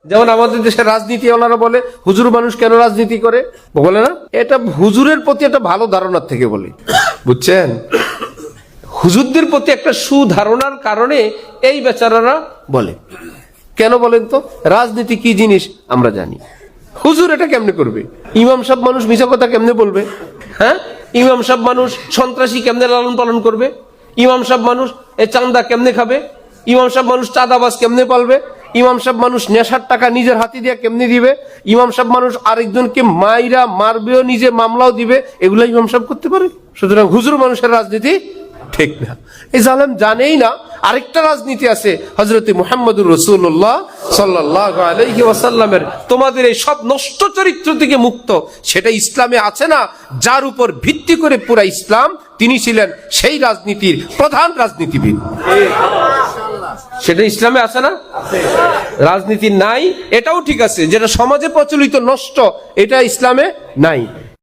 যেমন আমাদের দেশে রাজনীতিওয়ালারা বলে হুজুর মানুষ কেন রাজনীতি করে, বলে না? এটা হুজুরের প্রতি একটা ভালো ধারণার থেকে বলি, বুঝছেন? হুজুরদের প্রতি একটা সুধারণার কারণে এই বেচারারা বলে। কেন বলেন তো? রাজনীতি কি জিনিস আমরা জানি। হুজুর এটা কেমনে করবে? ইমাম সাহেব মানুষ মিছা কথা কেমনে বলবে? হ্যাঁ, ইমাম সাহেব মানুষ সন্ত্রাসী কেমনে লালন পালন করবে? ইমাম সাহেব মানুষ এ চান্দা কেমনে খাবে? ইমাম সাহেব মানুষ চাঁদাবাজ কেমনে পালবে? ইমাম সাহেব মানুষ নেশার টাকা নিজের হাতে দিয়ে কেমনে দিবে? ইমাম সাহেব মানুষ আরেকজনকে মাইরা মারবেও, নিজে মামলাও দিবে। এগুলো ইমাম সাহেব করতে পারে? সুতরাং হুজুর মানুষের রাজনীতি ঠিক না। এই জালেম জানেই না আরেকটা রাজনীতি আছে হযরত মুহাম্মদুর রাসূলুল্লাহ সাল্লাল্লাহু আলাইহি ওয়াসাল্লামের, তোমাদের এই সব নষ্ট চরিত্র থেকে মুক্ত, সেটা ইসলামে আছে না? যার উপর ভিত্তি করে পুরা ইসলাম, তিনি ছিলেন সেই রাজনীতির প্রধান রাজনীতিবিদ। সেটা ইসলামে আছে না? রাজনীতি নাই, এটাও ঠিক আছে। যেটা সমাজে প্রচলিত নষ্ট, এটা ইসলামে নাই।